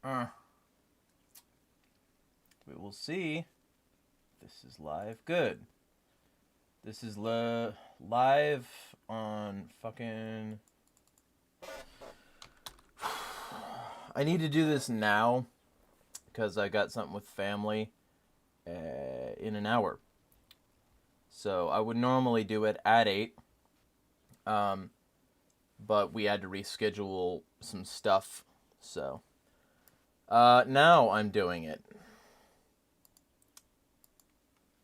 We will see. This is live. Good. This is live on fucking... I need to do this now because I got something with family in an hour. So I would normally do it at 8. But we had to reschedule some stuff. So now I'm doing it.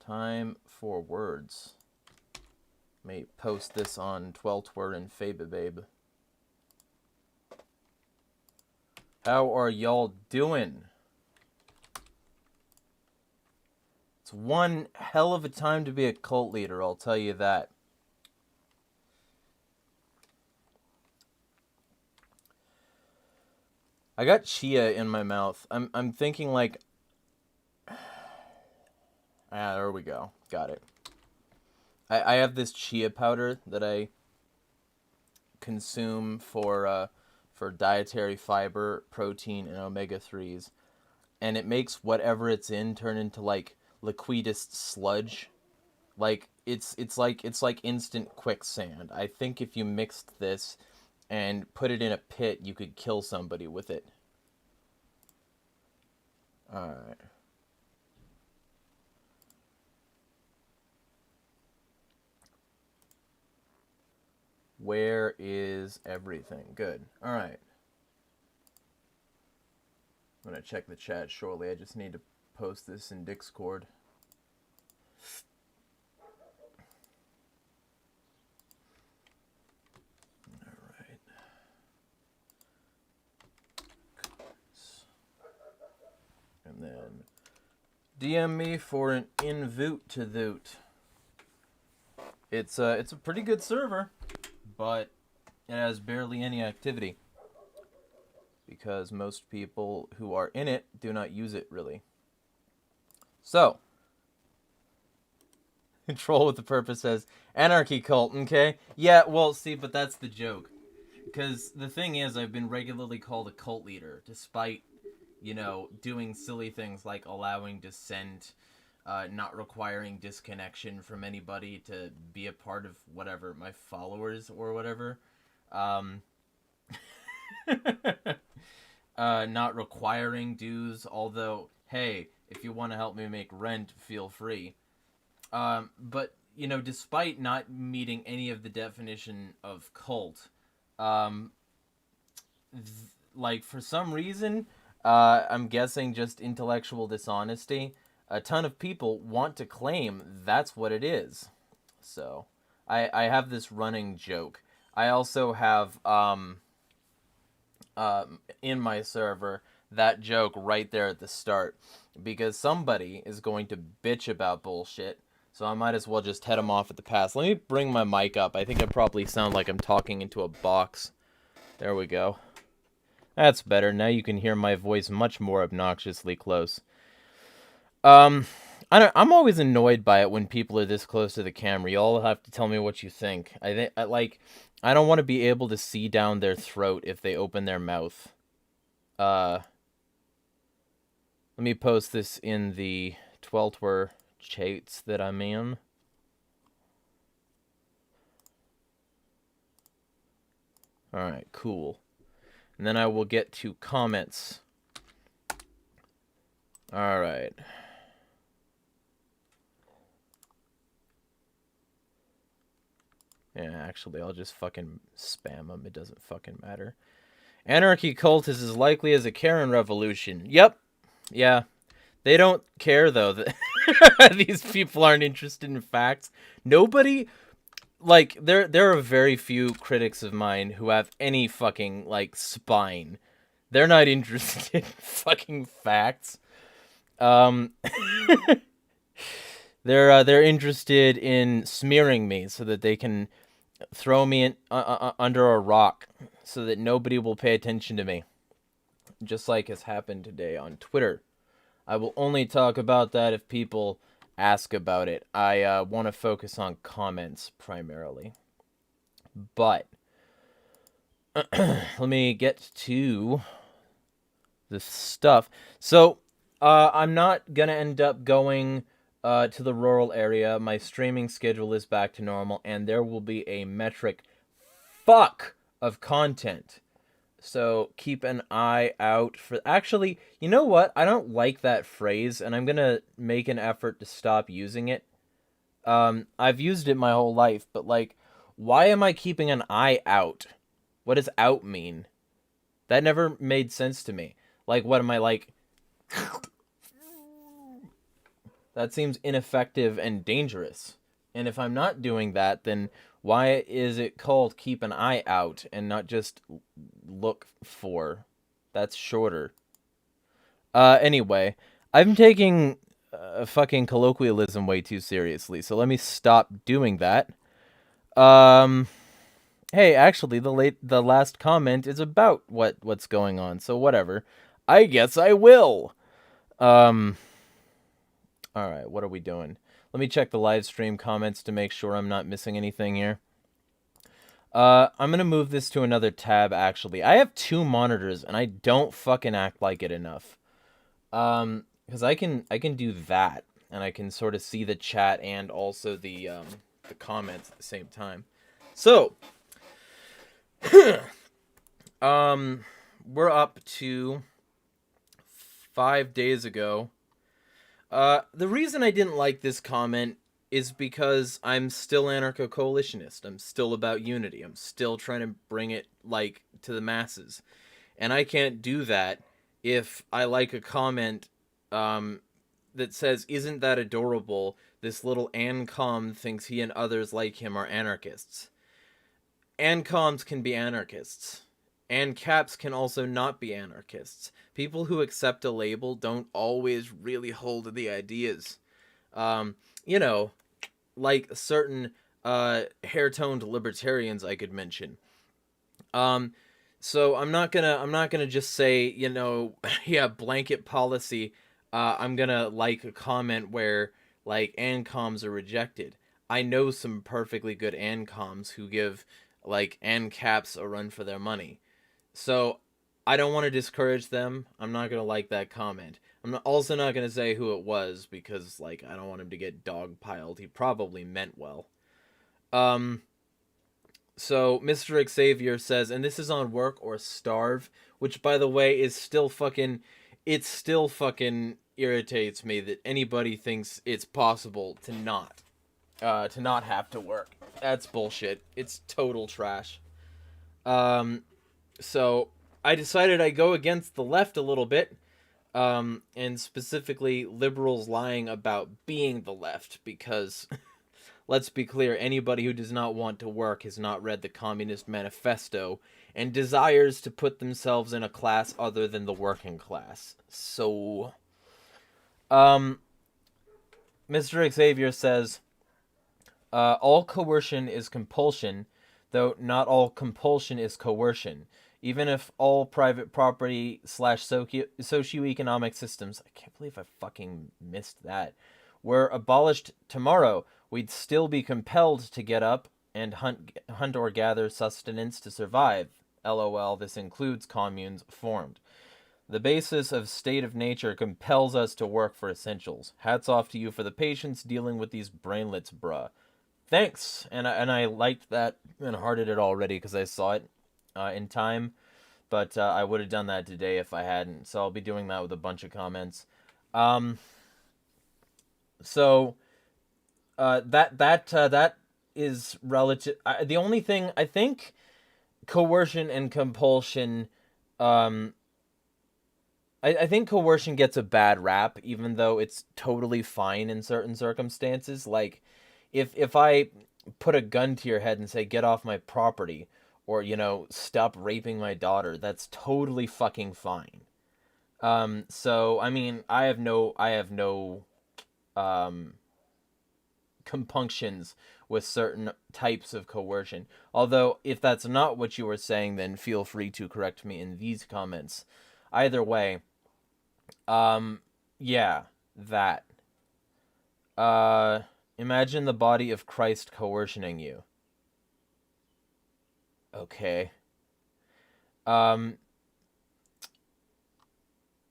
Time for words. May post this on Tweltwer and Fabababe. How are y'all doing? It's one hell of a time to be a cult leader, I'll tell you that. I got chia in my mouth. I'm thinking like... there we go. Got it. I have this chia powder that I consume for dietary fiber, protein, and omega-3s. And it makes whatever it's in turn into like liquidist sludge. Like it's like instant quicksand. I think if you mixed this and put it in a pit, you could kill somebody with it. Alright. Where is everything? Good. Alright. I'm going to check the chat shortly. I just need to post this in Discord. Alright. And then DM me for an invite to Thoot. It's a pretty good server, but it has barely any activity. Because most people who are in it do not use it, really. So, Troll with the Purpose says, Anarchy cult, okay? Yeah, well, see, but that's the joke. Because the thing is, I've been regularly called a cult leader, despite, you know, doing silly things like allowing dissent, not requiring disconnection from anybody to be a part of whatever, my followers or whatever. Not requiring dues, although, hey, if you want to help me make rent, feel free. But, you know, despite not meeting any of the definition of cult, like, for some reason, I'm guessing just intellectual dishonesty, a ton of people want to claim that's what it is. So, I have this running joke. I also have, in my server, that joke right there at the start, because somebody is going to bitch about bullshit, so I might as well just head them off at the pass. Let me bring my mic up. I think I probably sound like I'm talking into a box. There we go. That's better. Now you can hear my voice much more obnoxiously close. I'm always annoyed by it when people are this close to the camera. You all have to tell me what you think. I don't want to be able to see down their throat if they open their mouth. Let me post this in the Tweltwer chats that I'm in. Alright, cool. And then I will get to comments. Alright. Yeah, actually, I'll just fucking spam them. It doesn't fucking matter. Anarchy cult is as likely as a Karen revolution. Yep. Yeah. They don't care, though, that these people aren't interested in facts. Nobody... Like, there are very few critics of mine who have any fucking, like, spine. They're not interested in fucking facts. They're interested in smearing me so that they can throw me in, under a rock so that nobody will pay attention to me. Just like has happened today on Twitter. I will only talk about that if people ask about it. I want to focus on comments primarily. But let me get to this stuff. So, I'm not gonna end up going to the rural area. My streaming schedule is back to normal, and there will be a metric fuck of content. So keep an eye out for... Actually, you know what? I don't like that phrase, and I'm gonna make an effort to stop using it. I've used it my whole life, but, like, why am I keeping an eye out? What does out mean? That never made sense to me. Like, what am I, like... That seems ineffective and dangerous. And if I'm not doing that, then why is it called keep an eye out and not just look for? That's shorter. Anyway, I'm taking fucking colloquialism way too seriously, so let me stop doing that. Hey, actually, the last comment is about what's going on, so whatever. I guess I will. Alright, what are we doing? Let me check the live stream comments to make sure I'm not missing anything here. I'm gonna move this to another tab, actually. I have 2 monitors, and I don't fucking act like it enough. Because I can do that, and I can sort of see the chat and also the comments at the same time. So, we're up to 5 days ago. The reason I didn't like this comment is because I'm still anarcho-coalitionist. I'm still about unity. I'm still trying to bring it, like, to the masses. And I can't do that if I like a comment that says, "Isn't that adorable? This little Ancom thinks he and others like him are anarchists." Ancoms can be anarchists. ANCAPs can also not be anarchists. People who accept a label don't always really hold to the ideas. You know, like certain hair-toned libertarians I could mention. So I'm not gonna just say, you know, yeah, blanket policy. I'm gonna like a comment where, like, ANCOMs are rejected. I know some perfectly good ANCOMs who give, like, ANCAPs a run for their money. So I don't want to discourage them. I'm not gonna like that comment. I'm also not gonna say who it was because, like, I don't want him to get dogpiled. He probably meant well. So Mr. Xavier says, and this is on Work or Starve, which, by the way, is still fucking... It still fucking irritates me that anybody thinks it's possible to not have to work. That's bullshit. It's total trash. So I decided I'd go against the left a little bit, and specifically liberals lying about being the left, because let's be clear, anybody who does not want to work has not read the Communist Manifesto and desires to put themselves in a class other than the working class. So, Mr. Xavier says, all coercion is compulsion, though not all compulsion is coercion. Even if all private property / socioeconomic systems, I can't believe I fucking missed that, were abolished tomorrow, we'd still be compelled to get up and hunt or gather sustenance to survive. LOL, this includes communes formed. The basis of state of nature compels us to work for essentials. Hats off to you for the patience dealing with these brainlets, bruh. Thanks! And I liked that and hearted it already because I saw it in time. But I would have done that today if I hadn't. So I'll be doing that with a bunch of comments. So that is relative. The only thing I think, coercion and compulsion. I think coercion gets a bad rap, even though it's totally fine in certain circumstances. Like, if I put a gun to your head and say, "Get off my property," or, you know, "Stop raping my daughter," that's totally fucking fine. So I mean, I have no compunctions with certain types of coercion. Although, if that's not what you were saying, then feel free to correct me in these comments. Either way, yeah, that. Imagine the body of Christ coercioning you. Okay.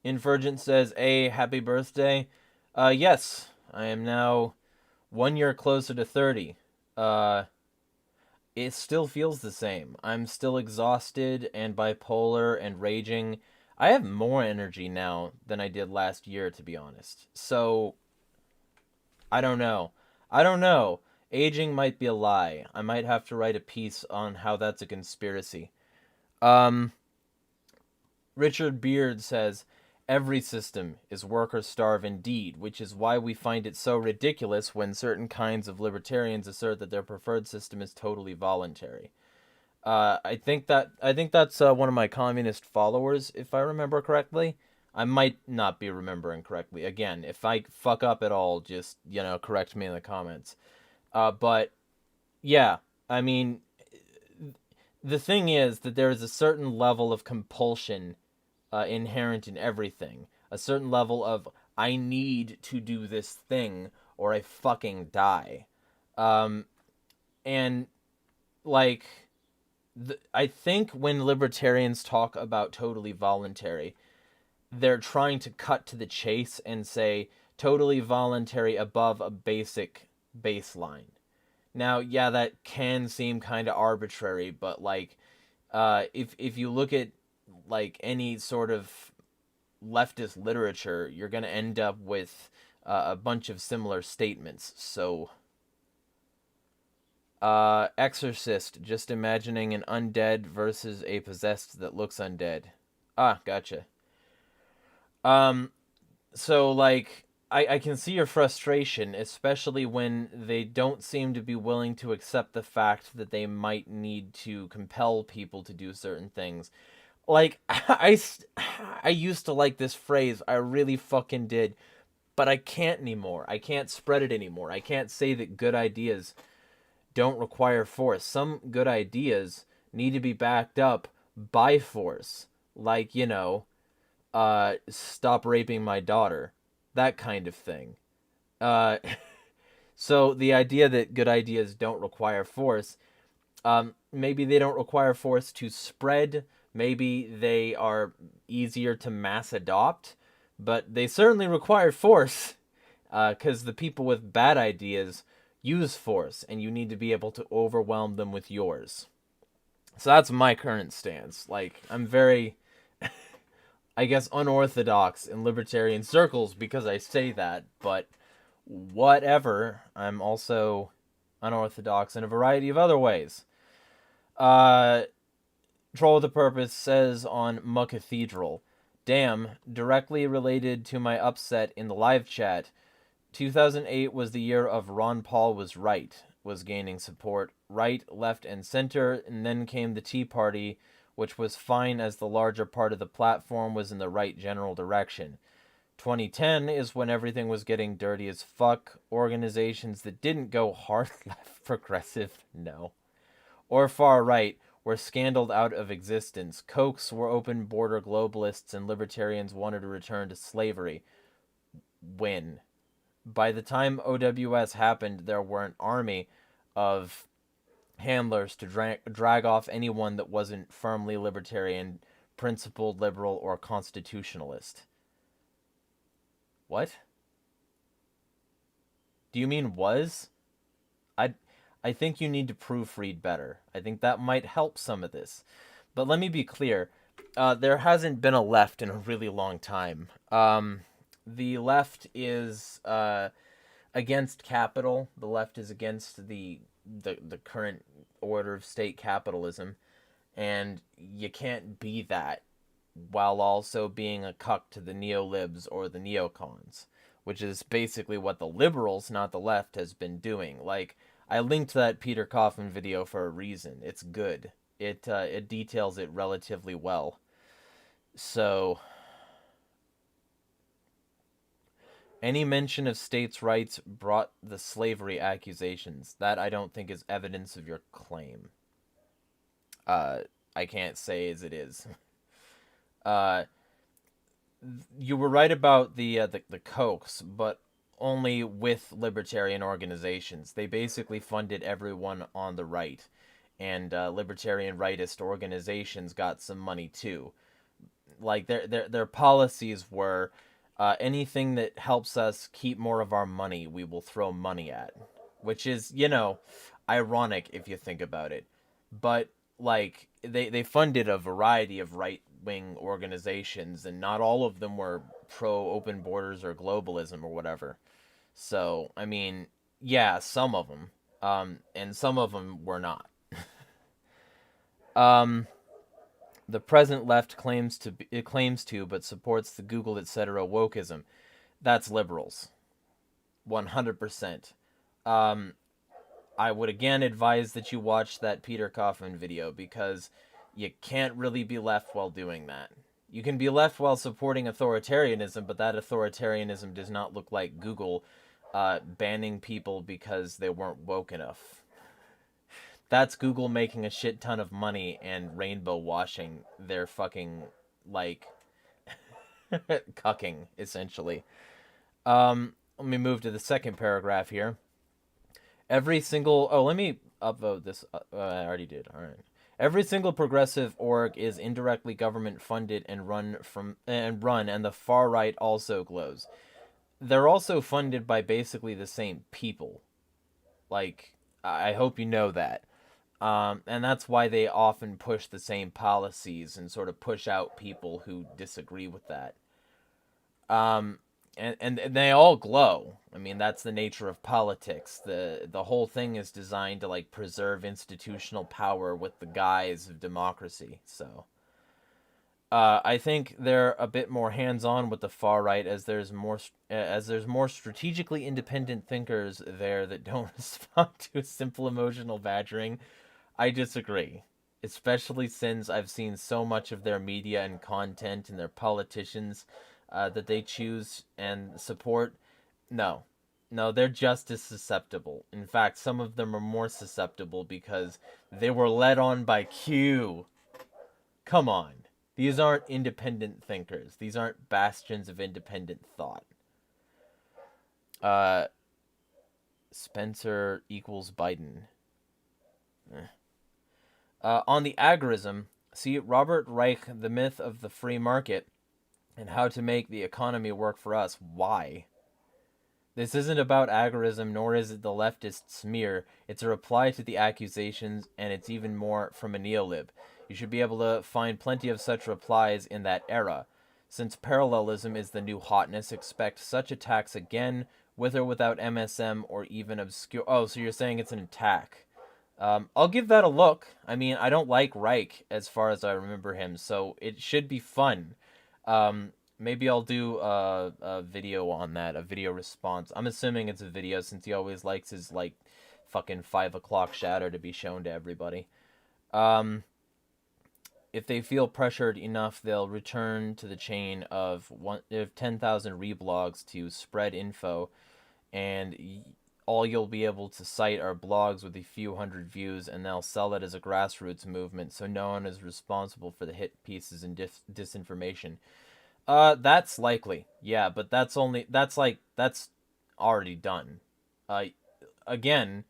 Insurgent says, happy birthday. Yes, I am now 1 year closer to 30. Uh, it still feels the same. I'm still exhausted and bipolar and raging. I have more energy now than I did last year, to be honest. So, I don't know. I don't know. Aging might be a lie. I might have to write a piece on how that's a conspiracy. Um, Richard Beard says, every system is work or starve indeed, which is why we find it so ridiculous when certain kinds of libertarians assert that their preferred system is totally voluntary. I think that's one of my communist followers, if I remember correctly. I might not be remembering correctly. Again, if I fuck up at all, just correct me in the comments. But yeah, I mean, the thing is that there is a certain level of compulsion inherent in everything. A certain level of I need to do this thing or I fucking die. Um, and like I think when libertarians talk about totally voluntary, they're trying to cut to the chase and say totally voluntary above a basic baseline. Now, yeah, that can seem kind of arbitrary, but like, if you look at like any sort of leftist literature, you're gonna end up with a bunch of similar statements. So, Exorcist, just imagining an undead versus a possessed that looks undead. Ah, gotcha. Um, so like I can see your frustration, especially when they don't seem to be willing to accept the fact that they might need to compel people to do certain things. Like I used to like this phrase, I really fucking did, but I can't anymore. I can't spread it anymore. I can't say that good ideas don't require force. Some good ideas need to be backed up by force. Like, stop raping my daughter, that kind of thing. Uh, so the idea that good ideas don't require force, maybe they don't require force to spread, maybe they are easier to mass adopt, but they certainly require force, because the people with bad ideas use force, and you need to be able to overwhelm them with yours. So that's my current stance. Like, I'm very, I guess, unorthodox in libertarian circles because I say that, but whatever. I'm also unorthodox in a variety of other ways. Uh, Troll with the Purpose says on Cathedral, damn, directly related to my upset in the live chat. 2008 was the year of Ron Paul was gaining support, right, left, and center, and then came the Tea Party, which was fine as the larger part of the platform was in the right general direction. 2010 is when everything was getting dirty as fuck. Organizations that didn't go hard left, progressive, no, or far right were scandaled out of existence. Kochs were open border globalists, and libertarians wanted to return to slavery. Win. By the time OWS happened, there were an army of handlers to drag off anyone that wasn't firmly libertarian, principled liberal, or constitutionalist. What? Do you mean was? I I think you need to proofread better. I think that might help some of this. But let me be clear. There hasn't been a left in a really long time. The left is against capital. The left is against the current order of state capitalism, and you can't be that while also being a cuck to the neolibs or the neocons, which is basically what the liberals, not the left, has been doing. Like, I linked that Peter Kaufman video for a reason. It's good. It details it relatively well. So, any mention of states' rights brought the slavery accusations. That I don't think is evidence of your claim. I can't say as it is. Uh, you were right about the Kochs, but only with libertarian organizations. They basically funded everyone on the right, and libertarian rightist organizations got some money too. like their policies were, anything that helps us keep more of our money, we will throw money at, which is, ironic if you think about it. But like they funded a variety of right wing organizations, and not all of them were pro open borders or globalism or whatever. So I mean, yeah, some of them, and some of them were not. Um, the present left claims to, but supports the Google etc. wokeism. That's liberals, 100%. Um, I would again advise that you watch that Peter Kaufman video, because you can't really be left while doing that. You can be left while supporting authoritarianism, but that authoritarianism does not look like Google banning people because they weren't woke enough. That's Google making a shit ton of money and rainbow washing their fucking, like, cucking, essentially. Let me move to the second paragraph here. Every single... Oh, let me upvote this. I already did. All right. Every single progressive org is indirectly government funded and run, and the far right also glows. They're also funded by basically the same people. Like, I hope you know that. And that's why they often push the same policies and sort of push out people who disagree with that. And they all glow. I mean, that's the nature of politics. The whole thing is designed to, like, preserve institutional power with the guise of democracy. So I think they're a bit more hands-on with the far right, as there's more strategically independent thinkers there that don't respond to a simple emotional badgering. I disagree, especially since I've seen so much of their media and content and their politicians that they choose and support. No, they're just as susceptible. In fact, some of them are more susceptible because they were led on by Q. Come on. These aren't independent thinkers. These aren't bastions of independent thought. Spencer equals Biden. On the agorism, see Robert Reich, The Myth of the Free Market, and How to Make the Economy Work for Us. Why? This isn't about agorism, nor is it the leftist smear. It's a reply to the accusations, and it's even more from a neolib. You should be able to find plenty of such replies in that era. Since parallelism is the new hotness, expect such attacks again, with or without MSM or even obscure... Oh, so you're saying it's an attack. I'll give that a look. I mean, I don't like Reich as far as I remember him, so it should be fun. Maybe I'll do a video on that, a video response. I'm assuming it's a video since he always likes his, like, fucking 5 o'clock shadow to be shown to everybody. If they feel pressured enough, they'll return to the chain of 10,000 reblogs to spread info, and all you'll be able to cite are blogs with a few hundred views, and they'll sell it as a grassroots movement, so no one is responsible for the hit pieces and disinformation. That's likely, yeah, but that's already done. Again,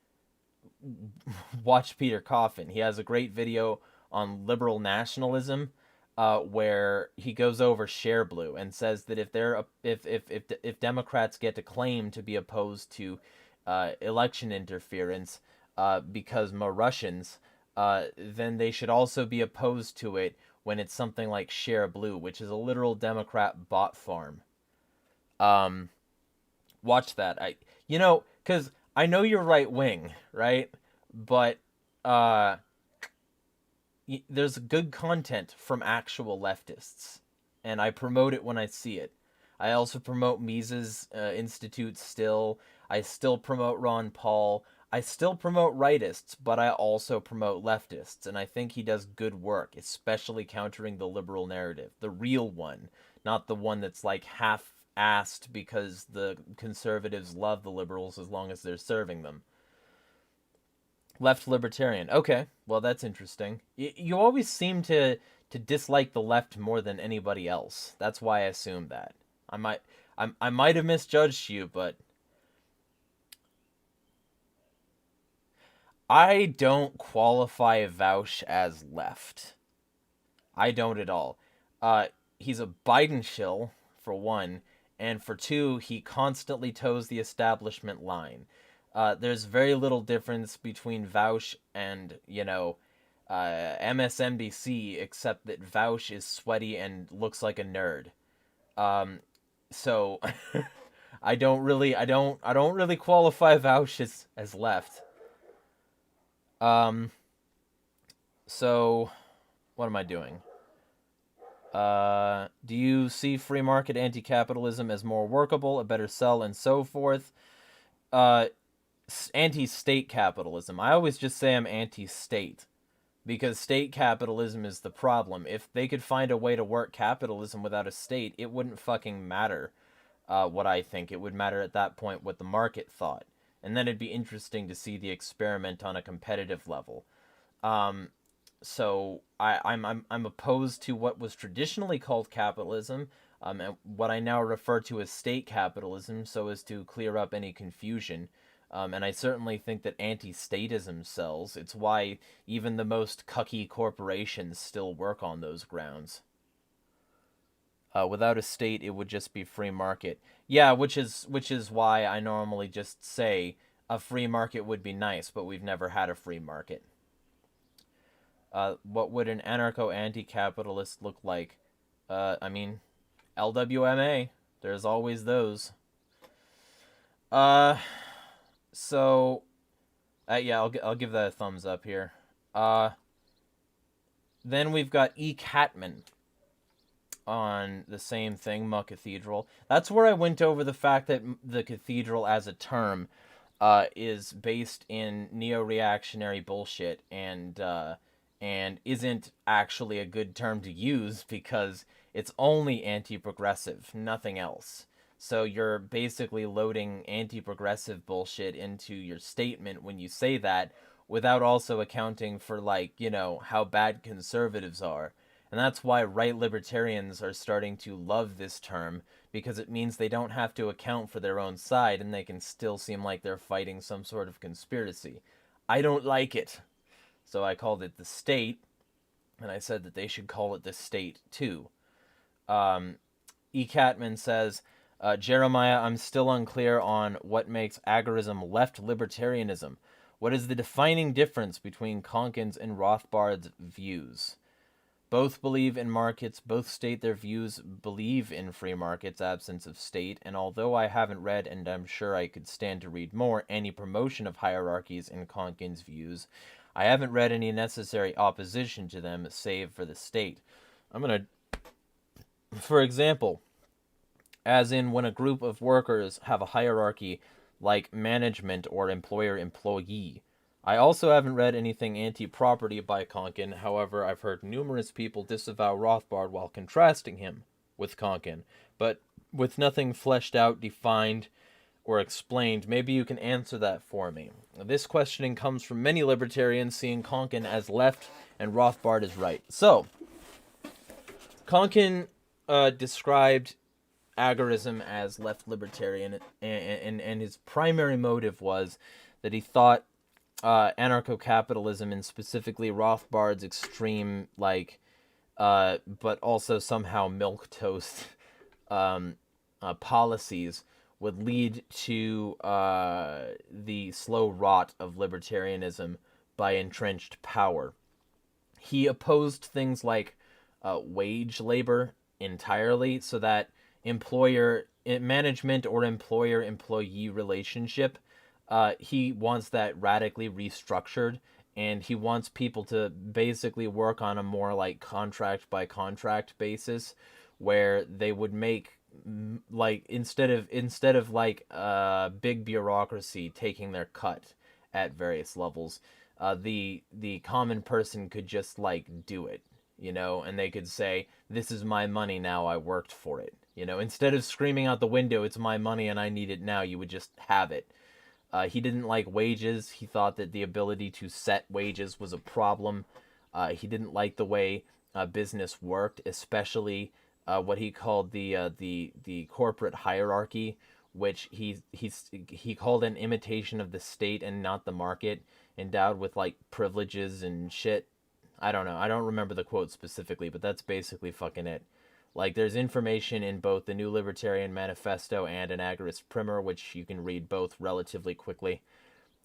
watch Peter Coffin. He has a great video on liberal nationalism, where he goes over Share Blue and says that if Democrats get to claim to be opposed to election interference because more Russians, then they should also be opposed to it when it's something like Share Blue, which is a literal Democrat bot farm. Watch that. Because I know you're right wing, right? But there's good content from actual leftists, and I promote it when I see it. I also promote Mises Institute still. I still promote Ron Paul. I still promote rightists, but I also promote leftists, and I think he does good work, especially countering the liberal narrative. The real one, not the one that's like half-assed because the conservatives love the liberals as long as they're serving them. Left libertarian. Okay, well, that's interesting. You always seem to dislike the left more than anybody else. That's why I assumed that. I might have misjudged you, but I don't qualify Vouch as left. I don't at all. he's a Biden shill, for one, and for two, he constantly toes the establishment line. There's very little difference between Vaush and, MSNBC, except that Vaush is sweaty and looks like a nerd. So I don't really qualify Vaush as left. So what am I doing? Do you see free market anti-capitalism as more workable, a better sell, and so forth? Anti-state capitalism. I always just say I'm anti-state, because state capitalism is the problem. If they could find a way to work capitalism without a state, it wouldn't fucking matter what I think. It would matter at that point what the market thought. And then it'd be interesting to see the experiment on a competitive level. So I'm opposed to what was traditionally called capitalism, and what I now refer to as state capitalism, so as to clear up any confusion. And I certainly think that anti-statism sells. It's why even the most cucky corporations still work on those grounds. Without a state, it would just be free market. Yeah, which is why I normally just say a free market would be nice, but we've never had a free market. What would an anarcho-anti-capitalist look like? I mean, LWMA. There's always those. So, yeah, I'll give that a thumbs up here. Then we've got E. Catman on the same thing, Muck Cathedral. That's where I went over the fact that the cathedral as a term is based in neo-reactionary bullshit and isn't actually a good term to use because it's only anti-progressive, nothing else. So you're basically loading anti-progressive bullshit into your statement when you say that, without also accounting for, how bad conservatives are. And that's why right libertarians are starting to love this term, because it means they don't have to account for their own side and they can still seem like they're fighting some sort of conspiracy. I don't like it. So I called it the state, and I said that they should call it the state too. E. Catman says, Jeremiah, I'm still unclear on what makes agorism left libertarianism. What is the defining difference between Konkin's and Rothbard's views? Both believe in markets, both state their views, believe in free markets, absence of state, and although I haven't read, and I'm sure I could stand to read more, any promotion of hierarchies in Konkin's views, I haven't read any necessary opposition to them, save for the state. For example, as in when a group of workers have a hierarchy like management or employer-employee. I also haven't read anything anti-property by Konkin. However, I've heard numerous people disavow Rothbard while contrasting him with Konkin, but with nothing fleshed out, defined, or explained. Maybe you can answer that for me. This questioning comes from many libertarians seeing Konkin as left and Rothbard as right. So, Konkin described agorism as left libertarian, and his primary motive was that he thought anarcho-capitalism, and specifically Rothbard's extreme, but also somehow milquetoast policies would lead to the slow rot of libertarianism by entrenched power. He opposed things like wage labor entirely, so that management or employer-employee relationship, he wants that radically restructured, and he wants people to basically work on a more like contract by contract basis, where they would make instead of big bureaucracy taking their cut at various levels, the common person could just do it, and they could say, this is my money now, I worked for it. Instead of screaming out the window, it's my money and I need it now, you would just have it. He didn't like wages. He thought that the ability to set wages was a problem. He didn't like the way business worked, especially what he called the corporate hierarchy, which he called an imitation of the state and not the market, endowed with privileges and shit. I don't know. I don't remember the quote specifically, but that's basically fucking it. Like, there's information in both the New Libertarian Manifesto and an Agorist Primer, which you can read both relatively quickly.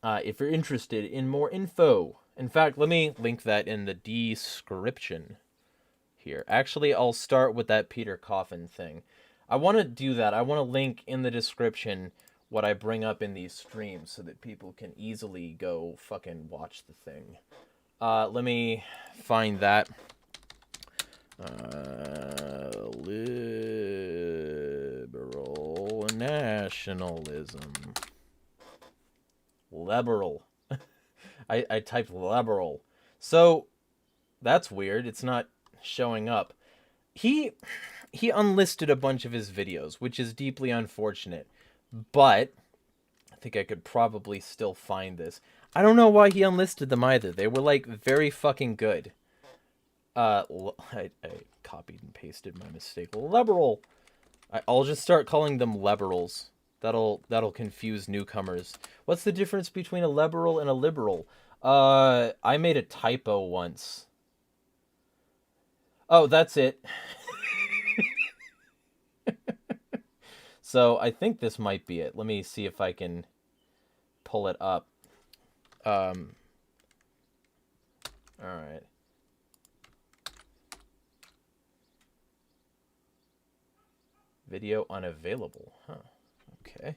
If you're interested in more info, in fact, let me link that in the description here. Actually, I'll start with that Peter Coffin thing. I want to do that. I want to link in the description what I bring up in these streams so that people can easily go fucking watch the thing. Let me find that. Liberal nationalism. Liberal. I typed liberal. So, that's weird. It's not showing up. He unlisted a bunch of his videos, which is deeply unfortunate. But I think I could probably still find this. I don't know why he unlisted them either. They were, like, very fucking good. I copied and pasted my mistake. Liberal. I'll just start calling them liberals. That'll confuse newcomers. What's the difference between a liberal and a liberal? I made a typo once. Oh, that's it. So I think this might be it. Let me see if I can pull it up. All right. Video unavailable. Huh. Okay.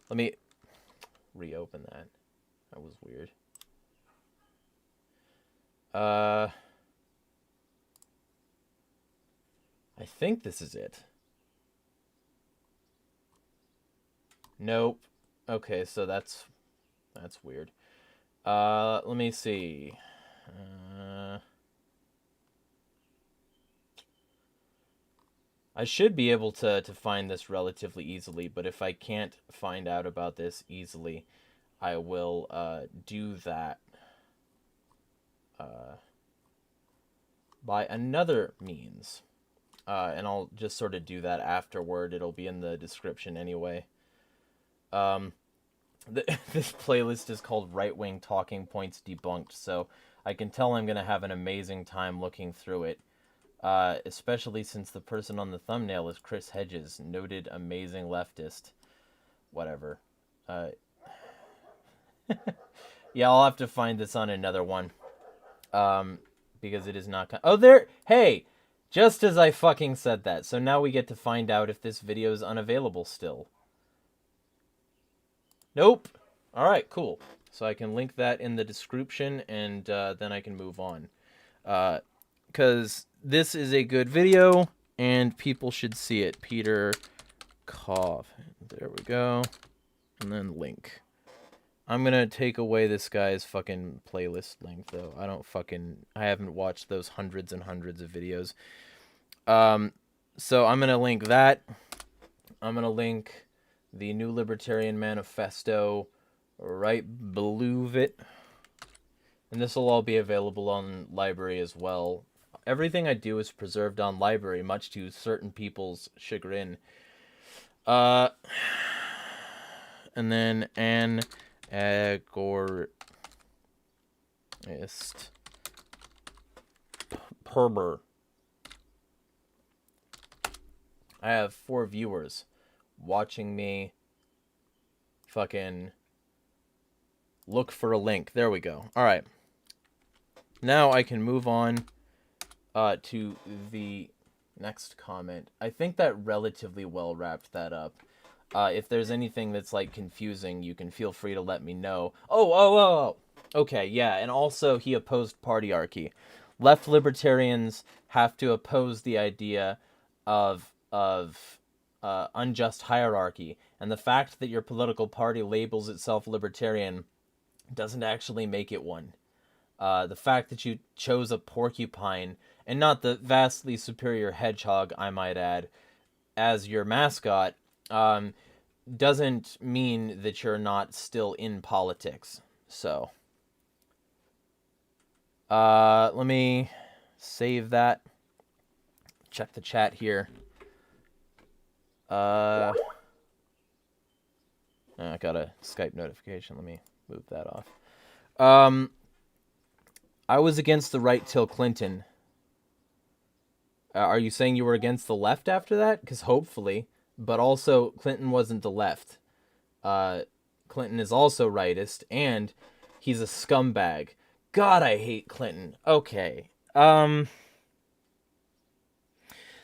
Let me reopen that. That was weird. I think this is it. Nope. Okay, so that's weird. Let me see. I should be able to find this relatively easily, but if I can't find out about this easily, I will do that by another means. And I'll just sort of do that afterward. It'll be in the description anyway. This playlist is called Right Wing Talking Points Debunked, so I can tell I'm going to have an amazing time looking through it. Especially since the person on the thumbnail is Chris Hedges, noted amazing leftist. Whatever. Yeah, I'll have to find this on another one. Because it is not... Oh, there... Hey! Just as I fucking said that. So now we get to find out if this video is unavailable still. Nope. Alright, cool. So I can link that in the description, and then I can move on. Because this is a good video, and people should see it. Peter Coffin. There we go. And then link. I'm gonna take away this guy's fucking playlist link, though. I haven't watched those hundreds and hundreds of videos. So I'm gonna link that. I'm gonna link the New Libertarian Manifesto right below it. And this will all be available on library as well. Everything I do is preserved on library, much to certain people's chagrin. And then an Agorist Perber. I have 4 viewers watching me fucking look for a link. There we go. All right. Now I can move on to the next comment. I think that relatively well wrapped that up. If there's anything that's, like, confusing, you can feel free to let me know. Oh. Okay, yeah, and also he opposed partyarchy. Left libertarians have to oppose the idea of unjust hierarchy, and the fact that your political party labels itself libertarian doesn't actually make it one. The fact that you chose a porcupine, and not the vastly superior hedgehog, I might add, as your mascot, doesn't mean that you're not still in politics. So, let me save that. Check the chat here. I got a Skype notification. Let me move that off. I was against the right till Clinton. Are you saying you were against the left after that? Because hopefully. But also, Clinton wasn't the left. Clinton is also rightist, and he's a scumbag. God, I hate Clinton. Okay.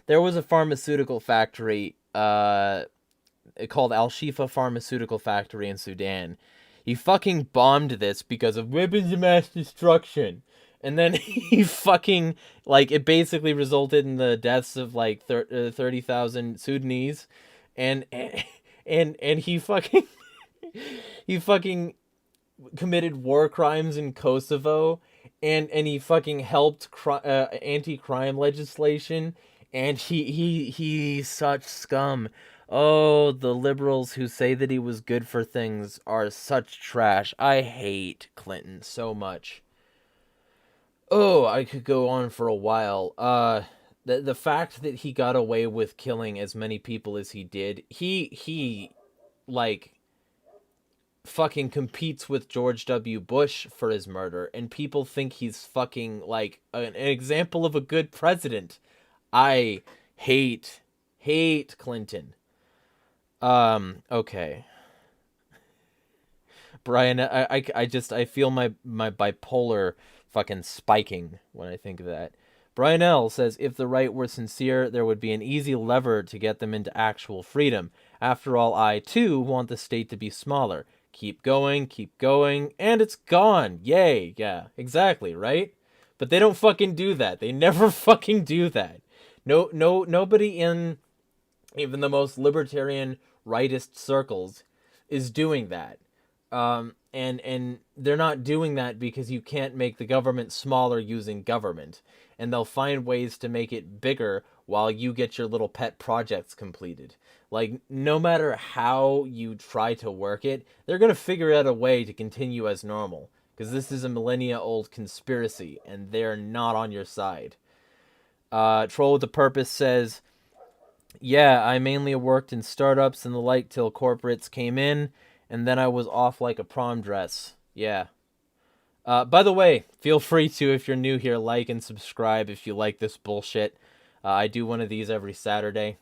There was a pharmaceutical factory called Al Shifa Pharmaceutical Factory in Sudan. He fucking bombed this because of weapons of mass destruction. And then he fucking, like, it basically resulted in the deaths of, like, 30,000 Sudanese. And he fucking, he fucking committed war crimes in Kosovo. And he fucking helped anti-crime legislation. And he's such scum. Oh, the liberals who say that he was good for things are such trash. I hate Clinton so much. Oh, I could go on for a while. The fact that he got away with killing as many people as he did, he like fucking competes with George W. Bush for his murder, and people think he's fucking like an example of a good president. I hate Clinton. Okay. Brian, I feel my bipolar fucking spiking when I think of that. Brian L. says, if the right were sincere, there would be an easy lever to get them into actual freedom. After all, I, too, want the state to be smaller. Keep going, and it's gone. Yay, yeah, exactly, right? But they don't fucking do that. They never fucking do that. Nobody in even the most libertarian rightist circles is doing that. And they're not doing that because you can't make the government smaller using government. And they'll find ways to make it bigger while you get your little pet projects completed. Like, no matter how you try to work it, they're going to figure out a way to continue as normal. Because this is a millennia-old conspiracy, and they're not on your side. Troll with a Purpose says, yeah, I mainly worked in startups and the like till corporates came in, and then I was off like a prom dress. Yeah. By the way, feel free to, if you're new here, like and subscribe if you like this bullshit. I do one of these every Saturday.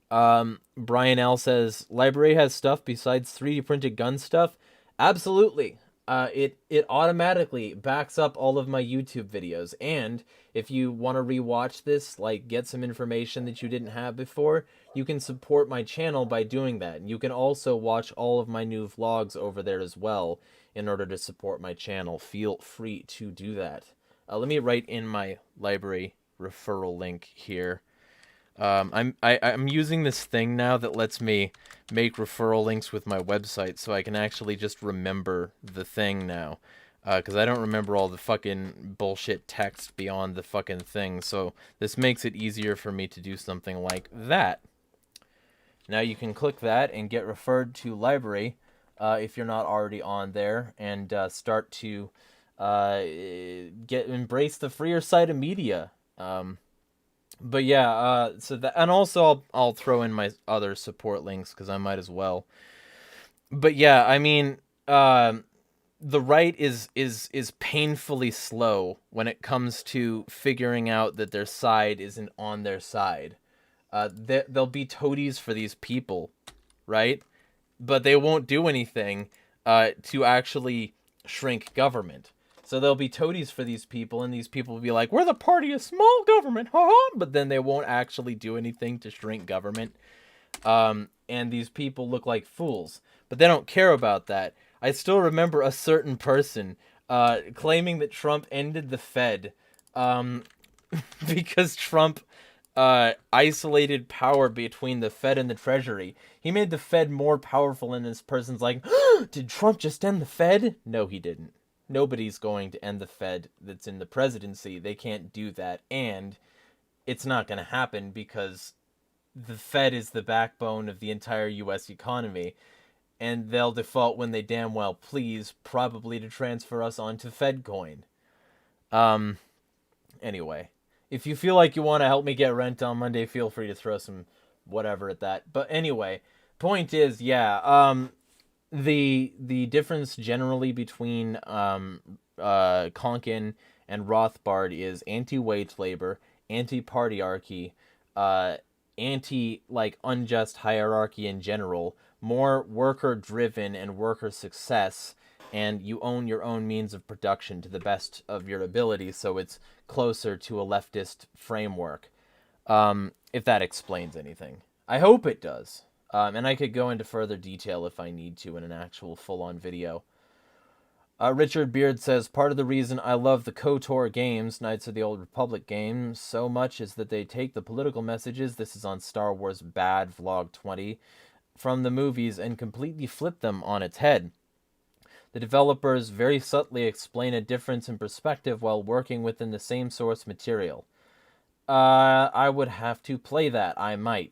Brian L. says, library has stuff besides 3D printed gun stuff? Absolutely. It automatically backs up all of my YouTube videos, and if you want to rewatch this, like, get some information that you didn't have before, you can support my channel by doing that. And you can also watch all of my new vlogs over there as well in order to support my channel. Feel free to do that. Let me write in my library referral link here. I'm using this thing now that lets me make referral links with my website, so I can actually just remember the thing now. Because I don't remember all the fucking bullshit text beyond the fucking thing, so this makes it easier for me to do something like that. Now you can click that and get referred to library if you're not already on there, and start to embrace the freer side of media. But yeah, so that, and also I'll throw in my other support links because I might as well. But yeah, I mean, the right is painfully slow when it comes to figuring out that their side isn't on their side. They'll be toadies for these people, right? But they won't do anything to actually shrink government. So they'll be toadies for these people, and these people will be like, we're the party of small government, ha-ha! But then they won't actually do anything to shrink government. And these people look like fools. But they don't care about that. I still remember a certain person claiming that Trump ended the Fed because Trump isolated power between the Fed and the Treasury. He made the Fed more powerful, and this person's like, did Trump just end the Fed? No, he didn't. Nobody's going to end the Fed that's in the presidency. They can't do that, and it's not going to happen because the Fed is the backbone of the entire U.S. economy, and they'll default when they damn well please, probably to transfer us onto Fed coin. Anyway, if you feel like you want to help me get rent on Monday, feel free to throw some whatever at that. But anyway, point is, yeah, the difference generally between Konkin and Rothbard is anti-wage labor, anti-partyarchy, anti like unjust hierarchy in general, more worker driven and worker success, and you own your own means of production to the best of your ability, so it's closer to a leftist framework. If that explains anything. I hope it does. And I could go into further detail if I need to in an actual full-on video. Richard Beard says, part of the reason I love the KOTOR games, Knights of the Old Republic games, so much is that they take the political messages, this is on Star Wars Bad Vlog 20, from the movies and completely flip them on its head. The developers very subtly explain a difference in perspective while working within the same source material. I would have to play that. I might.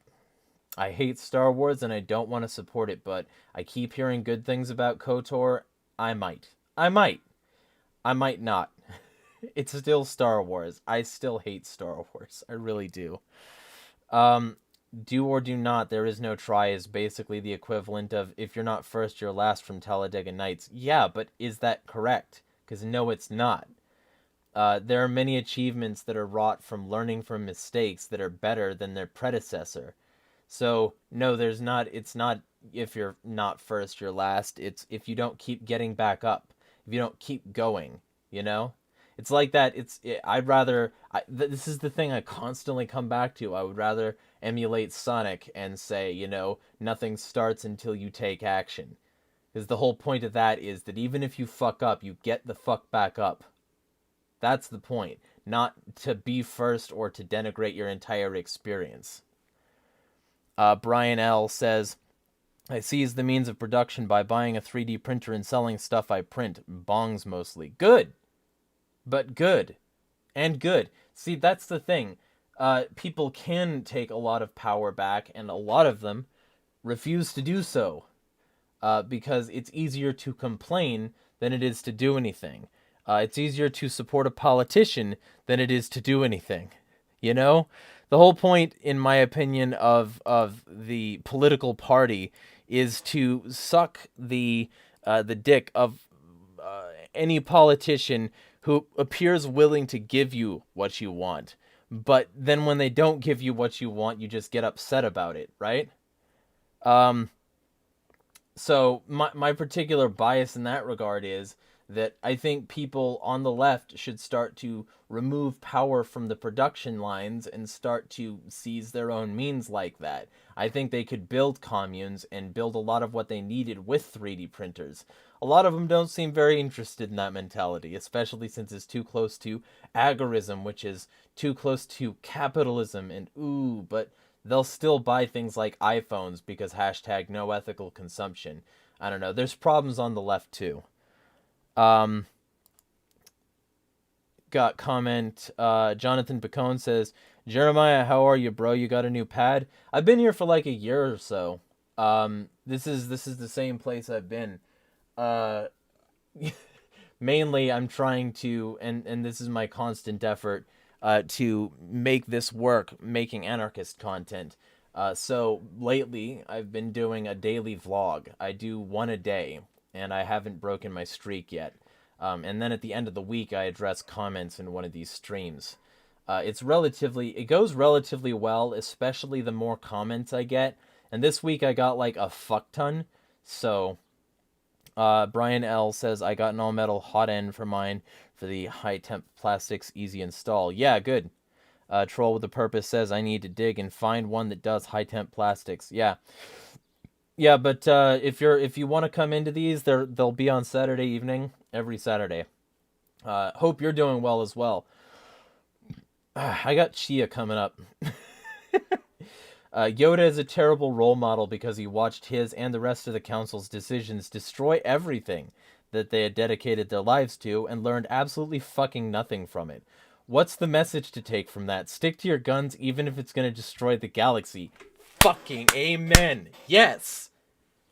I hate Star Wars and I don't want to support it, but I keep hearing good things about KOTOR. I might. I might not. It's still Star Wars. I still hate Star Wars. I really do. Do or do not, there is no try is basically the equivalent of if you're not first, you're last from Talladega Nights. Yeah, but is that correct? Because no, it's not. There are many achievements that are wrought from learning from mistakes that are better than their predecessor. So, no, there's not, it's not if you're not first, you're last. It's if you don't keep getting back up. If you don't keep going, you know? It's like that. This is the thing I constantly come back to. I would rather emulate Sonic and say, you know, nothing starts until you take action. Because the whole point of that is that even if you fuck up, you get the fuck back up. That's the point. Not to be first or to denigrate your entire experience. Brian L. says, I seize the means of production by buying a 3D printer and selling stuff I print. Bongs mostly. Good. But good. And good. See, that's the thing. People can take a lot of power back, and a lot of them refuse to do so. Because it's easier to complain than it is to do anything. It's easier to support a politician than it is to do anything. You know? The whole point, in my opinion, of the political party is to suck the dick of any politician who appears willing to give you what you want. But then when they don't give you what you want, you just get upset about it, right? So my particular bias in that regard is that I think people on the left should start to remove power from the production lines and start to seize their own means like that. I think they could build communes and build a lot of what they needed with 3D printers. A lot of them don't seem very interested in that mentality, especially since it's too close to agorism, which is too close to capitalism, and but they'll still buy things like iPhones because hashtag no ethical consumption. I don't know, there's problems on the left too. Got comment, Jonathan Picone says, Jeremiah, how are you, bro? You got a new pad? I've been here for like a year or so. This is the same place I've been. Mainly I'm trying to, and this is my constant effort, to make this work, making anarchist content. So lately I've been doing a daily vlog. I do one a day, and I haven't broken my streak yet. And then at the end of the week, I address comments in one of these streams. It goes relatively well, especially the more comments I get. And this week I got like a fuck ton. So, Brian L. says, I got an all-metal hot end for mine for the high-temp plastics, easy install. Yeah, good. Troll with a Purpose says, I need to dig and find one that does high-temp plastics. Yeah. Yeah, but if you want to come into these, they'll be on Saturday evening, every Saturday. Hope you're doing well as well. I got Chia coming up. Yoda is a terrible role model because he watched his and the rest of the council's decisions destroy everything that they had dedicated their lives to and learned absolutely fucking nothing from it. What's the message to take from that? Stick to your guns even if it's going to destroy the galaxy. Fucking amen. Yes.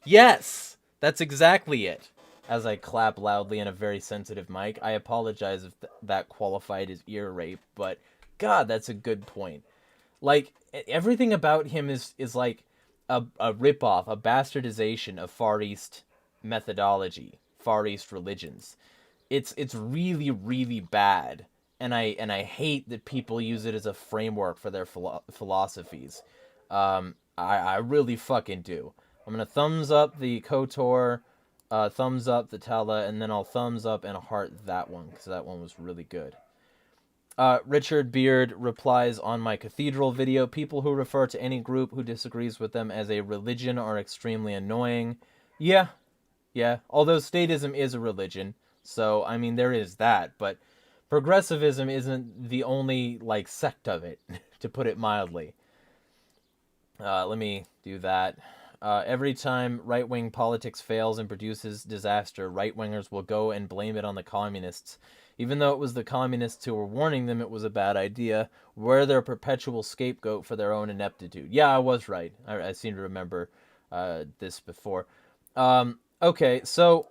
Yes. That's exactly it. As I clap loudly in a very sensitive mic. I apologize if that qualified as ear rape, but God, that's a good point. Like, everything about him is like a ripoff, a bastardization of Far East methodology, Far East religions. It's really, really bad. and I hate that people use it as a framework for their philosophies. I really fucking do. I'm gonna thumbs up the KOTOR, thumbs up the Tala, and then I'll thumbs up and heart that one because that one was really good. Richard Beard replies on my cathedral video, people who refer to any group who disagrees with them as a religion are extremely annoying. Yeah, yeah. Although statism is a religion, so I mean there is that, but progressivism isn't the only like sect of it, to put it mildly. Let me do that. Every time right-wing politics fails and produces disaster, right-wingers will go and blame it on the communists. Even though it was the communists who were warning them it was a bad idea, we're their perpetual scapegoat for their own ineptitude. Yeah, I was right. I seem to remember this before. Okay, so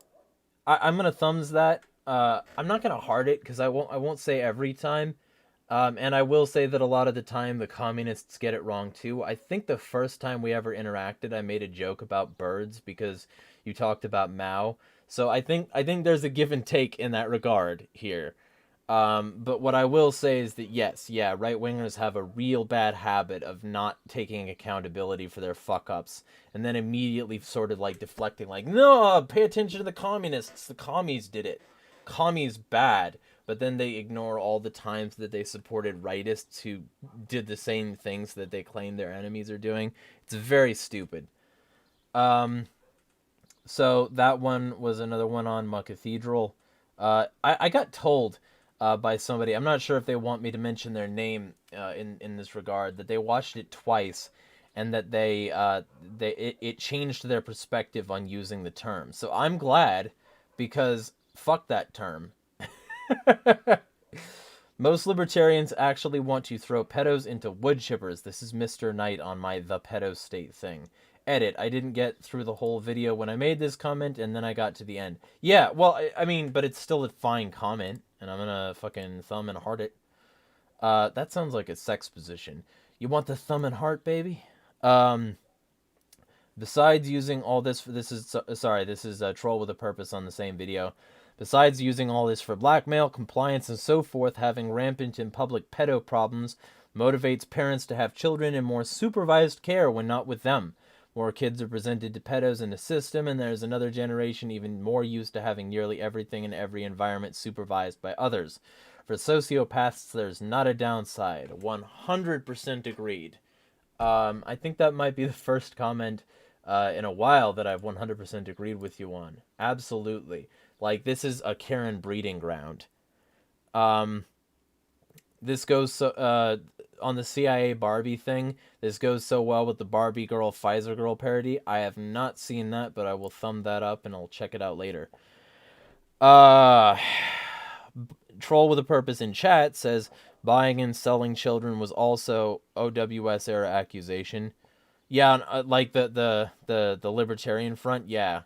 I'm gonna thumbs that. I'm not gonna heart it because I won't say every time. And I will say that a lot of the time the communists get it wrong too. I think the first time we ever interacted, I made a joke about birds because you talked about Mao. So I think there's a give and take in that regard here. But what I will say is that yes, yeah, right wingers have a real bad habit of not taking accountability for their fuck ups and then immediately sort of like deflecting, like, no, pay attention to the communists. The commies did it. Commies bad. But then they ignore all the times that they supported rightists who did the same things that they claim their enemies are doing. It's very stupid. So that one was another one on my cathedral. I got told by somebody, I'm not sure if they want me to mention their name in this regard, that they watched it twice and that it changed their perspective on using the term. So I'm glad, because fuck that term. Most libertarians actually want to throw pedos into wood chippers. This is Mr. Knight on my The Pedo State thing. Edit. I didn't get through the whole video when I made this comment, and then I got to the end. Yeah, well, I mean, but it's still a fine comment, and I'm gonna fucking thumb and heart it. That sounds like a sex position. You want the thumb and heart, baby? Besides using all this for... This is a troll with a purpose on the same video. Besides using all this for blackmail, compliance, and so forth, having rampant and public pedo problems motivates parents to have children in more supervised care when not with them. More kids are presented to pedos in the system, and there's another generation even more used to having nearly everything in every environment supervised by others. For sociopaths, there's not a downside. 100% agreed. I think that might be the first comment in a while that I've 100% agreed with you on. Absolutely. Like, this is a Karen breeding ground. This goes so, on the CIA Barbie thing, this goes so well with the Barbie girl, Pfizer girl parody. I have not seen that, but I will thumb that up and I'll check it out later. Troll with a purpose in chat says, buying and selling children was also OWS era accusation. Yeah, like the libertarian front. Yeah.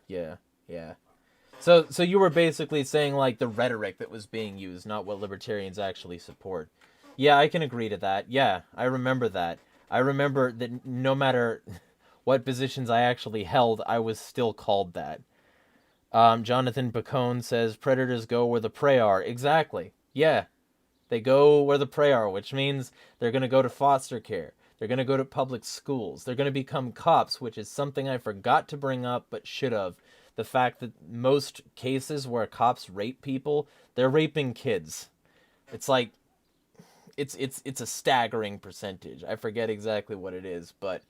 So you were basically saying like the rhetoric that was being used, not what libertarians actually support. Yeah, I can agree to that. Yeah, I remember that. I remember that no matter what positions I actually held, I was still called that. Jonathan Bacone says, predators go where the prey are. Exactly. Yeah, they go where the prey are, which means they're going to go to foster care. They're going to go to public schools. They're going to become cops, which is something I forgot to bring up but should have. The fact that most cases where cops rape people, they're raping kids. It's like, it's a staggering percentage. I forget exactly what it is, but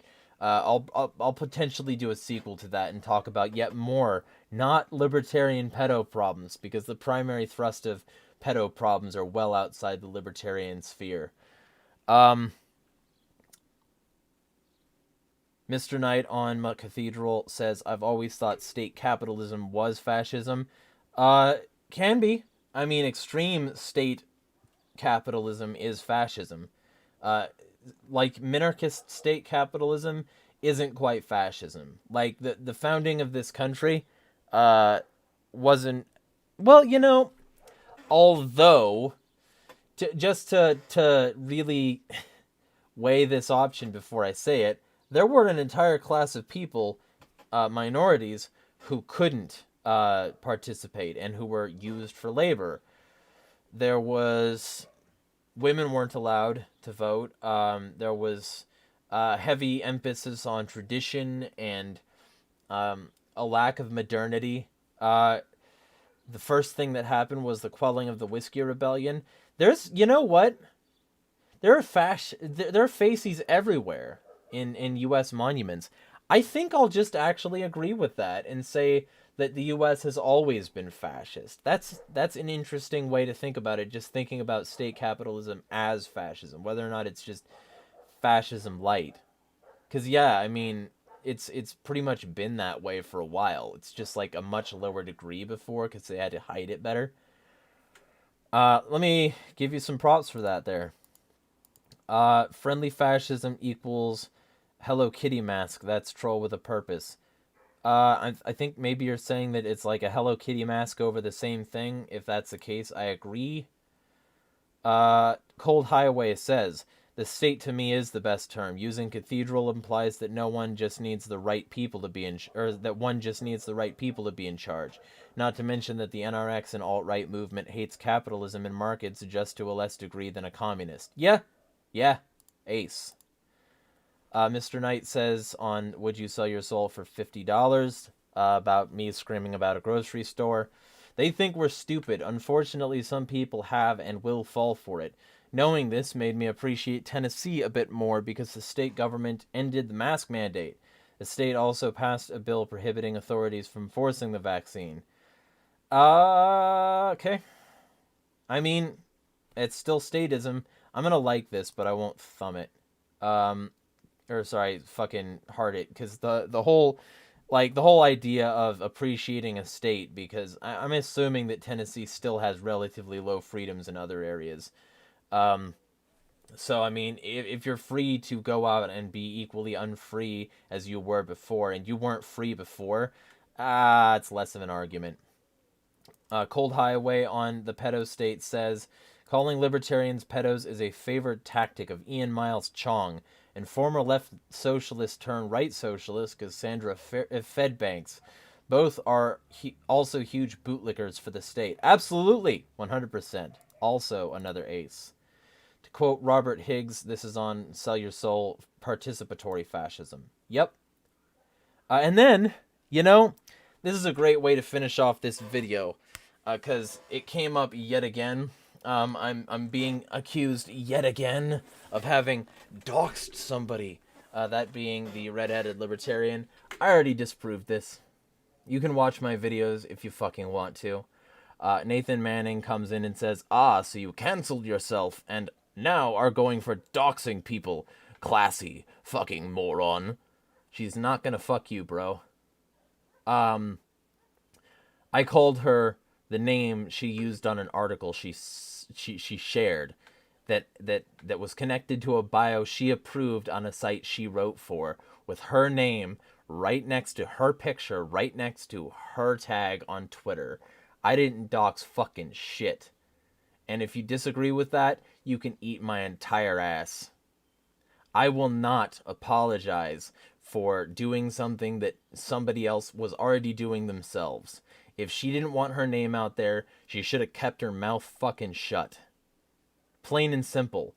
I'll potentially do a sequel to that and talk about yet more not libertarian pedo problems, because the primary thrust of pedo problems are well outside the libertarian sphere. Mr. Knight on my cathedral says, I've always thought state capitalism was fascism. Can be. I mean, extreme state capitalism is fascism. Like minarchist state capitalism isn't quite fascism. Like the founding of this country wasn't, well, you know, although just to really weigh this option before I say it, there were an entire class of people, minorities, who couldn't participate and who were used for labor. There was women weren't allowed to vote. There was heavy emphasis on tradition and a lack of modernity. The first thing that happened was the quelling of the Whiskey Rebellion. There's, you know what? There are fasces everywhere in U.S. monuments. I think I'll just actually agree with that and say that the U.S. has always been fascist. That's an interesting way to think about it. Just thinking about state capitalism as fascism, whether or not it's just fascism light. Because yeah, I mean, it's pretty much been that way for a while. It's just like a much lower degree before because they had to hide it better. Let me give you some props for that there. Friendly fascism equals Hello Kitty mask. That's troll with a purpose. I think maybe you're saying that it's like a Hello Kitty mask over the same thing. If that's the case, I agree. Cold Highway says, the state to me is the best term. Using cathedral implies that no one just needs the right people to be in, or that one just needs the right people to be in charge. Not to mention that the NRX and alt-right movement hates capitalism and markets just to a less degree than a communist. Yeah, ace. Mr. Knight says on Would You Sell Your Soul for $50 about me screaming about a grocery store. They think we're stupid. Unfortunately, some people have and will fall for it. Knowing this made me appreciate Tennessee a bit more because the state government ended the mask mandate. The state also passed a bill prohibiting authorities from forcing the vaccine. Okay. I mean, it's still statism. I'm gonna like this, but I won't thumb it. Fucking heart it, because the whole idea of appreciating a state, because I'm assuming that Tennessee still has relatively low freedoms in other areas. So I mean, if you're free to go out and be equally unfree as you were before, and you weren't free before, it's less of an argument. Cold Highway on the pedo state says, calling libertarians pedos is a favored tactic of Ian Miles Chong and former left socialist turned right socialist Cassandra Fedbanks. Both are also huge bootlickers for the state. Absolutely, 100%. Also another ace. To quote Robert Higgs, this is on Sell Your Soul, participatory fascism. Yep. And then, this is a great way to finish off this video, because it came up yet again. I'm being accused yet again of having doxed somebody, that being the red-headed libertarian. I already disproved this. You can watch my videos if you fucking want to. Nathan Manning comes in and says, so you canceled yourself and now are going for doxing people. Classy fucking moron. She's not gonna fuck you, bro. I called her the name she used on an article she shared that was connected to a bio she approved on a site she wrote for, with her name right next to her picture, right next to her tag on Twitter. I didn't dox fucking shit. And if you disagree with that, you can eat my entire ass. I will not apologize for doing something that somebody else was already doing themselves. If she didn't want her name out there, she should have kept her mouth fucking shut. Plain and simple.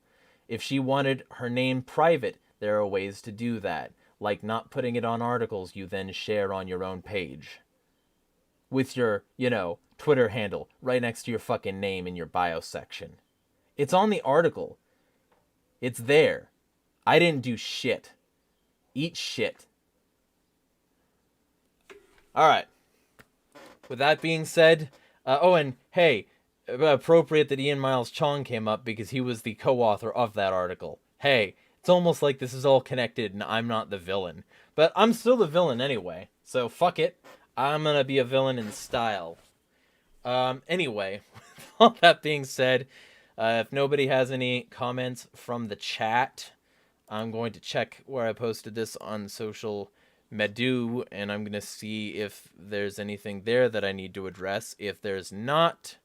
If she wanted her name private, there are ways to do that, like not putting it on articles you then share on your own page. With your, Twitter handle right next to your fucking name in your bio section. It's on the article. It's there. I didn't do shit. Eat shit. Alright. With that being said, and hey, appropriate that Ian Miles Chong came up because he was the co-author of that article. Hey, it's almost like this is all connected and I'm not the villain. But I'm still the villain anyway, so fuck it. I'm gonna be a villain in style. Anyway, with all that being said, if nobody has any comments from the chat, I'm going to check where I posted this on social media, and I'm going to see if there's anything there that I need to address. If there's not,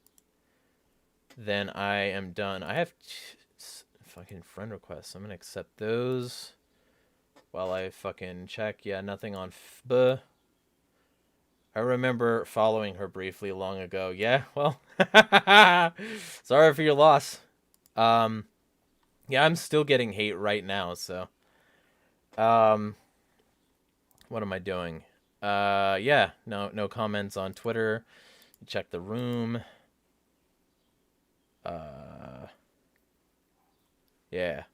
then I am done. I have fucking friend requests. I'm going to accept those while I fucking check. Yeah, nothing on FB. I remember following her briefly long ago. Yeah, well, sorry for your loss. Yeah, I'm still getting hate right now, so. Um, what am I doing? Yeah, no comments on Twitter. Check the room. Uh, yeah.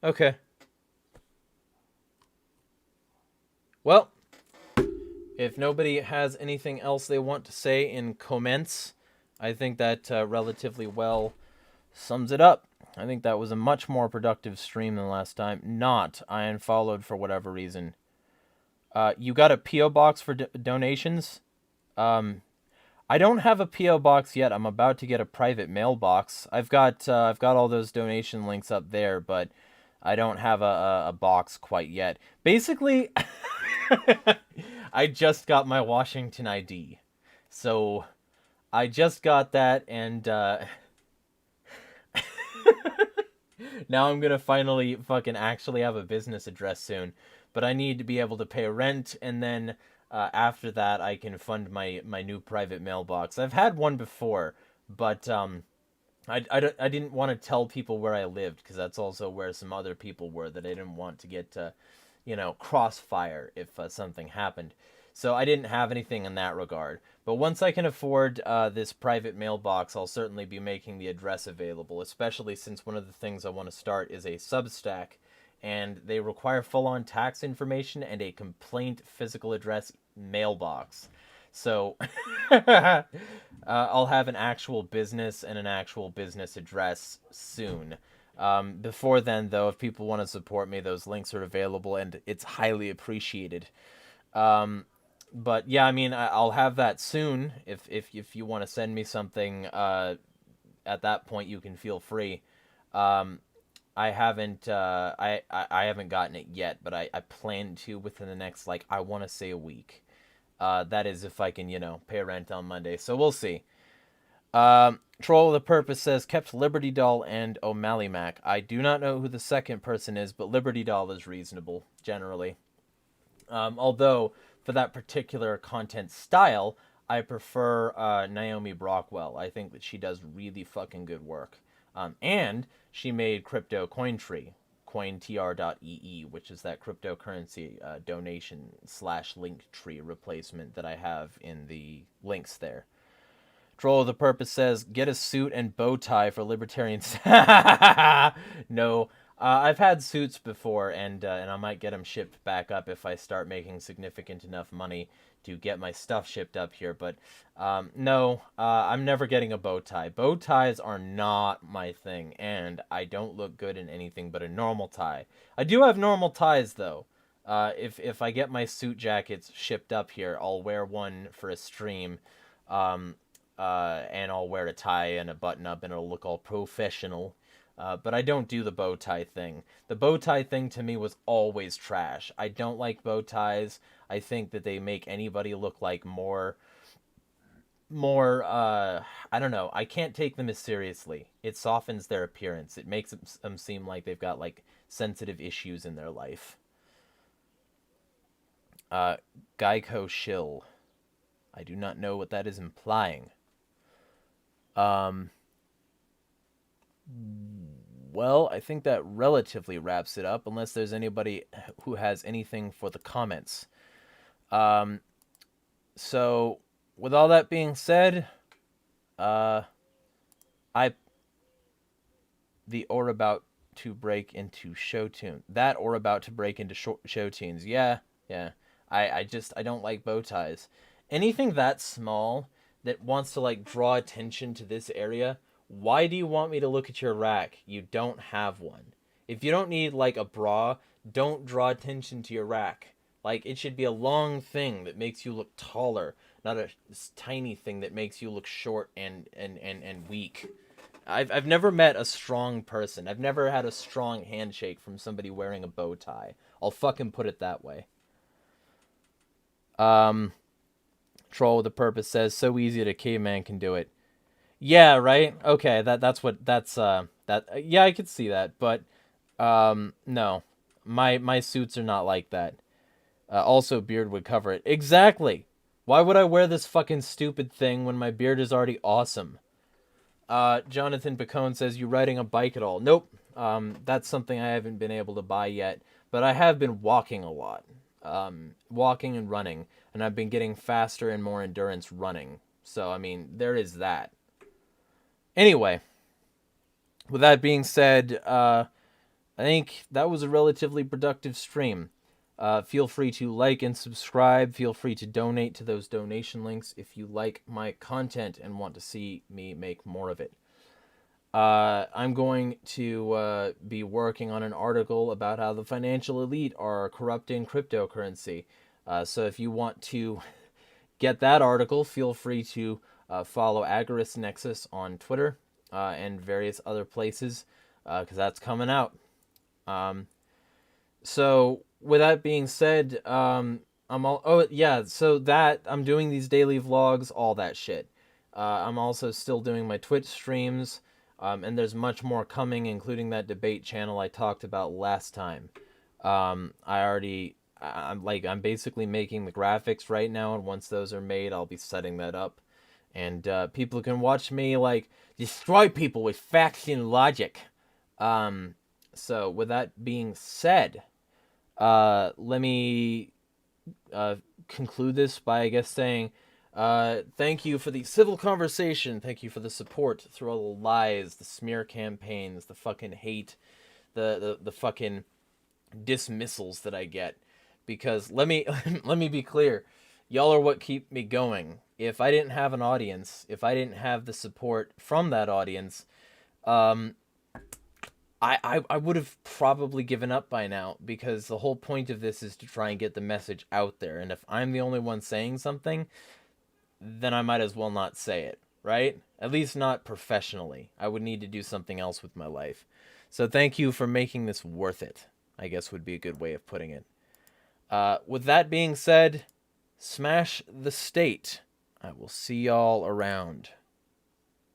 Okay. Well, if nobody has anything else they want to say in comments, I think that relatively well sums it up. I think that was a much more productive stream than last time. Not, I unfollowed for whatever reason. You got a P.O. box for donations? I don't have a P.O. box yet. I'm about to get a private mailbox. I've got all those donation links up there, but I don't have a box quite yet. Basically, I just got my Washington ID. So I just got that, and now I'm gonna finally fucking actually have a business address soon. But I need to be able to pay rent, and then after that I can fund my new private mailbox. I've had one before, but I didn't want to tell people where I lived, because that's also where some other people were that I didn't want to get crossfire if something happened. So I didn't have anything in that regard. But once I can afford this private mailbox, I'll certainly be making the address available, especially since one of the things I want to start is a Substack, and they require full-on tax information and a complaint physical address mailbox. So I'll have an actual business and an actual business address soon. Before then, though, if people want to support me, those links are available, and it's highly appreciated. But yeah, I mean, I'll have that soon. If you want to send me something, at that point you can feel free. I haven't I haven't gotten it yet, but I plan to within the next, like, I want to say a week. That is if I can, pay rent on Monday. So we'll see. Troll of the Purpose says, kept Liberty Doll and O'Malley Mac. I do not know who the second person is, but Liberty Doll is reasonable, generally. Although, for that particular content style, I prefer Naomi Brockwell. I think that she does really fucking good work. And she made Crypto Cointree, cointr.ee, which is that cryptocurrency donation / link tree replacement that I have in the links there. Troll of the Purpose says, get a suit and bow tie for libertarians. No, I've had suits before, and I might get them shipped back up if I start making significant enough money to get my stuff shipped up here. But no, I'm never getting a bow tie. Bow ties are not my thing, and I don't look good in anything but a normal tie. I do have normal ties, though. If I get my suit jackets shipped up here, I'll wear one for a stream. And I'll wear a tie and a button up, and it'll look all professional. But I don't do the bow tie thing. The bow tie thing to me was always trash. I don't like bow ties. I think that they make anybody look like more, I don't know. I can't take them as seriously. It softens their appearance. It makes them seem like they've got, like, sensitive issues in their life. Geico shill. I do not know what that is implying. Well, I think that relatively wraps it up, unless there's anybody who has anything for the comments. So, with all that being said, the or about to break into show tune. That or about to break into show tunes. Yeah. I don't like bow ties. Anything that small that wants to, like, draw attention to this area, why do you want me to look at your rack? You don't have one. If you don't need, like, a bra, don't draw attention to your rack. Like, it should be a long thing that makes you look taller, not a tiny thing that makes you look short and weak. I've never met a strong person. I've never had a strong handshake from somebody wearing a bow tie. I'll fucking put it that way. Troll with a Purpose says, so easy that a caveman can do it. Yeah, right? Okay, yeah, I could see that, but no. My suits are not like that. Also, beard would cover it. Exactly. Why would I wear this fucking stupid thing when my beard is already awesome? Jonathan Picone says, you riding a bike at all? Nope. That's something I haven't been able to buy yet, but I have been walking a lot. Walking and running, and I've been getting faster and more endurance running. So, I mean, there is that. Anyway, with that being said, I think that was a relatively productive stream. Feel free to like and subscribe. Feel free to donate to those donation links if you like my content and want to see me make more of it. I'm going to be working on an article about how the financial elite are corrupting cryptocurrency. So if you want to get that article, feel free to follow AgoristNexus on Twitter and various other places, because that's coming out. So with that being said, so that I'm doing these daily vlogs, all that shit. I'm also still doing my Twitch streams, and there's much more coming, including that debate channel I talked about last time. I'm basically making the graphics right now, and once those are made, I'll be setting that up, and people can watch me destroy people with facts and logic. So with that being said, let me conclude this by, I guess, saying thank you for the civil conversation. Thank you for the support through all the lies, the smear campaigns, the fucking hate, the fucking dismissals that I get. Because let me be clear, y'all are what keep me going. If I didn't have an audience, if I didn't have the support from that audience, I would have probably given up by now, because the whole point of this is to try and get the message out there. And if I'm the only one saying something, then I might as well not say it, right? At least not professionally. I would need to do something else with my life. So thank you for making this worth it, I guess would be a good way of putting it. With that being said, smash the state. I will see y'all around.